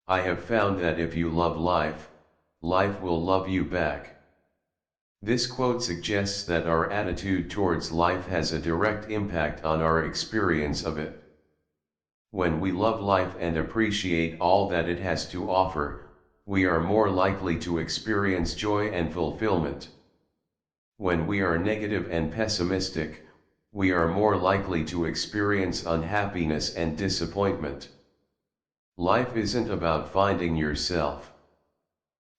I have found that if you love life, life will love you back. This quote suggests that our attitude towards life has a direct impact on our experience of it. When we love life and appreciate all that it has to offer, we are more likely to experience joy and fulfillment. When we are negative and pessimistic, we are more likely to experience unhappiness and disappointment. Life isn't about finding yourself.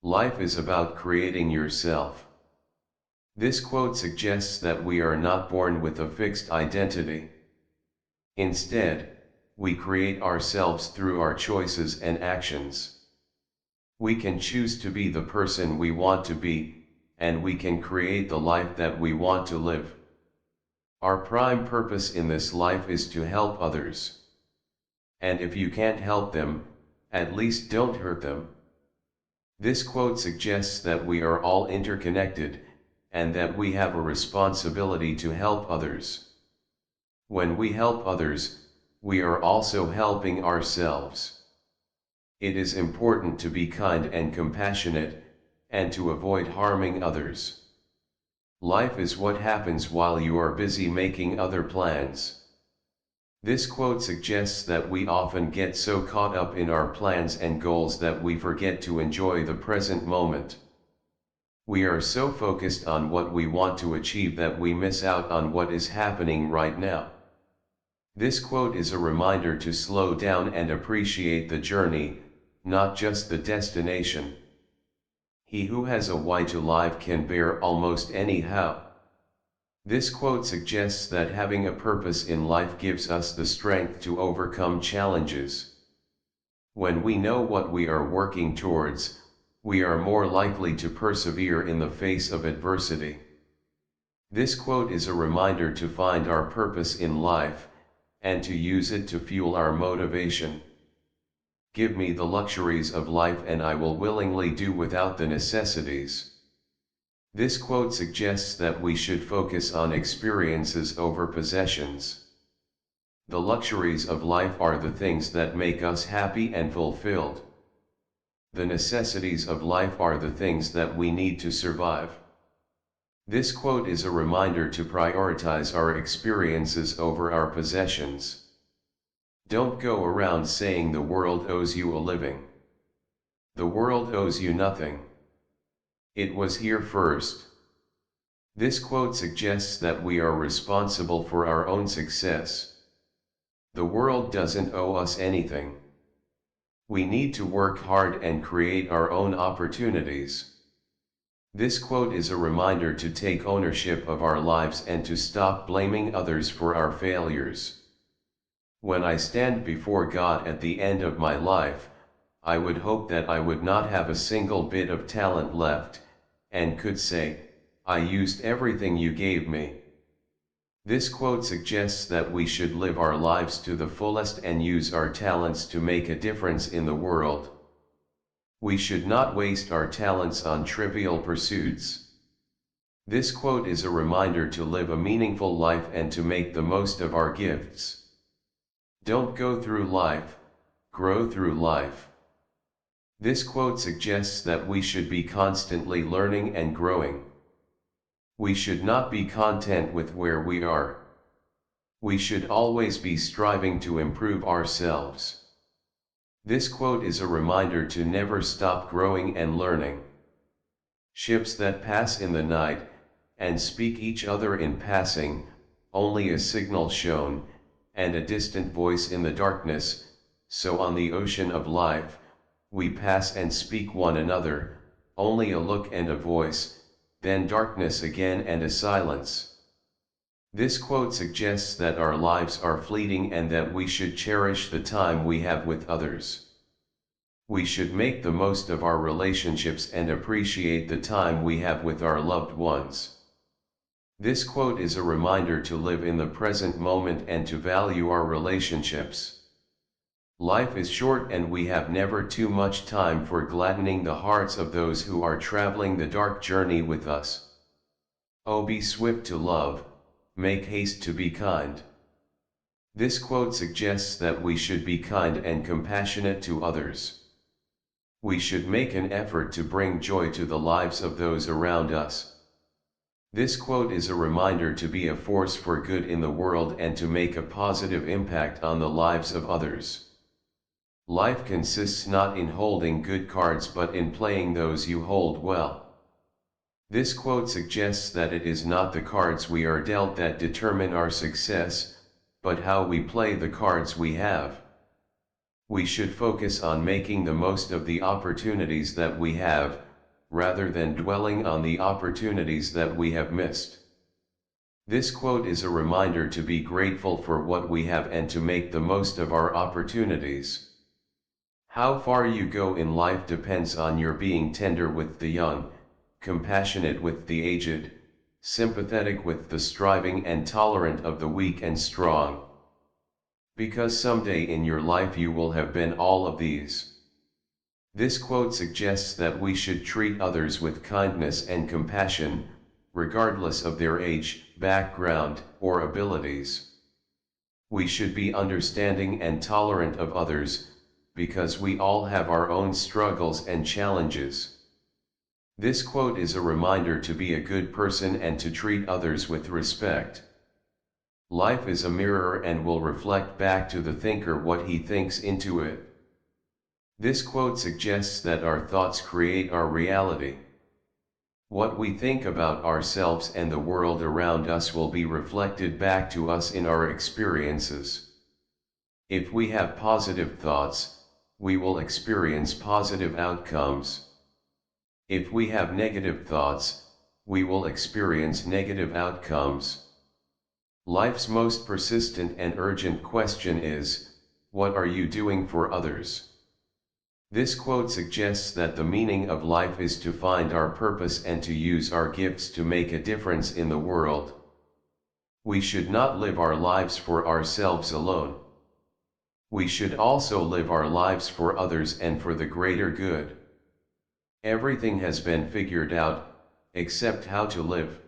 Life is about creating yourself. This quote suggests that we are not born with a fixed identity. Instead, we create ourselves through our choices and actions. We can choose to be the person we want to be, and we can create the life that we want to live. Our prime purpose in this life is to help others. And if you can't help them, at least don't hurt them. This quote suggests that we are all interconnected, and that we have a responsibility to help others. When we help others, we are also helping ourselves. It is important to be kind and compassionate, and to avoid harming others. Life is what happens while you are busy making other plans. This quote suggests that we often get so caught up in our plans and goals that we forget to enjoy the present moment. We are so focused on what we want to achieve that we miss out on what is happening right now. This quote is a reminder to slow down and appreciate the journey, not just the destination. He who has a why to live can bear almost any how. This quote suggests that having a purpose in life gives us the strength to overcome challenges. When we know what we are working towards, we are more likely to persevere in the face of adversity. This quote is a reminder to find our purpose in life, and to use it to fuel our motivation. Give me the luxuries of life and I will willingly do without the necessities. This quote suggests that we should focus on experiences over possessions. The luxuries of life are the things that make us happy and fulfilled. The necessities of life are the things that we need to survive. This quote is a reminder to prioritize our experiences over our possessions. Don't go around saying the world owes you a living. The world owes you nothing. It was here first. This quote suggests that we are responsible for our own success. The world doesn't owe us anything. We need to work hard and create our own opportunities. This quote is a reminder to take ownership of our lives and to stop blaming others for our failures. When I stand before God at the end of my life, I would hope that I would not have a single bit of talent left, and could say, I used everything you gave me. This quote suggests that we should live our lives to the fullest and use our talents to make a difference in the world. We should not waste our talents on trivial pursuits. This quote is a reminder to live a meaningful life and to make the most of our gifts. Don't go through life, grow through life. This quote suggests that we should be constantly learning and growing. We should not be content with where we are. We should always be striving to improve ourselves. This quote is a reminder to never stop growing and learning. Ships that pass in the night, and speak each other in passing, only a signal shown, and a distant voice in the darkness, so on the ocean of life, we pass and speak one another, only a look and a voice, then darkness again and a silence. This quote suggests that our lives are fleeting and that we should cherish the time we have with others. We should make the most of our relationships and appreciate the time we have with our loved ones. This quote is a reminder to live in the present moment and to value our relationships. Life is short and we have never too much time for gladdening the hearts of those who are traveling the dark journey with us. Oh, be swift to love, make haste to be kind. This quote suggests that we should be kind and compassionate to others. We should make an effort to bring joy to the lives of those around us. This quote is a reminder to be a force for good in the world and to make a positive impact on the lives of others. Life consists not in holding good cards but in playing those you hold well. This quote suggests that it is not the cards we are dealt that determine our success, but how we play the cards we have. We should focus on making the most of the opportunities that we have, rather than dwelling on the opportunities that we have missed. This quote is a reminder to be grateful for what we have and to make the most of our opportunities. How far you go in life depends on your being tender with the young, compassionate with the aged, sympathetic with the striving and tolerant of the weak and strong. Because someday in your life you will have been all of these. This quote suggests that we should treat others with kindness and compassion, regardless of their age, background, or abilities. We should be understanding and tolerant of others, because we all have our own struggles and challenges. This quote is a reminder to be a good person and to treat others with respect. Life is a mirror and will reflect back to the thinker what he thinks into it. This quote suggests that our thoughts create our reality. What we think about ourselves and the world around us will be reflected back to us in our experiences. If we have positive thoughts, we will experience positive outcomes. If we have negative thoughts, we will experience negative outcomes. Life's most persistent and urgent question is, what are you doing for others? This quote suggests that the meaning of life is to find our purpose and to use our gifts to make a difference in the world. We should not live our lives for ourselves alone. We should also live our lives for others and for the greater good. Everything has been figured out, except how to live.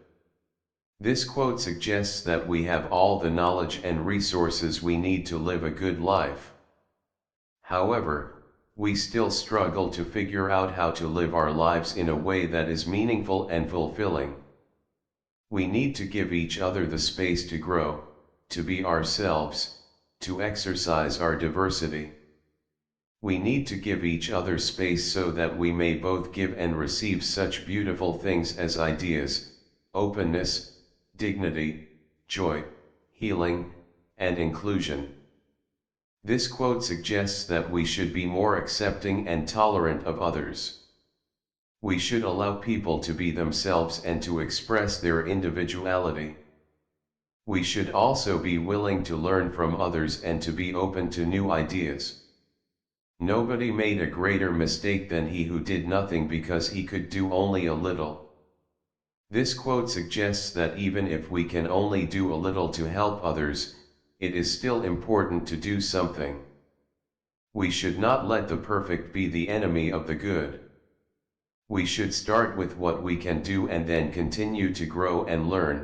This quote suggests that we have all the knowledge and resources we need to live a good life. However, we still struggle to figure out how to live our lives in a way that is meaningful and fulfilling. We need to give each other the space to grow, to be ourselves, to exercise our diversity. We need to give each other space so that we may both give and receive such beautiful things as ideas, openness, dignity, joy, healing, and inclusion. This quote suggests that we should be more accepting and tolerant of others. We should allow people to be themselves and to express their individuality. We should also be willing to learn from others and to be open to new ideas. Nobody made a greater mistake than he who did nothing because he could do only a little. This quote suggests that even if we can only do a little to help others, it is still important to do something. We should not let the perfect be the enemy of the good. We should start with what we can do and then continue to grow and learn,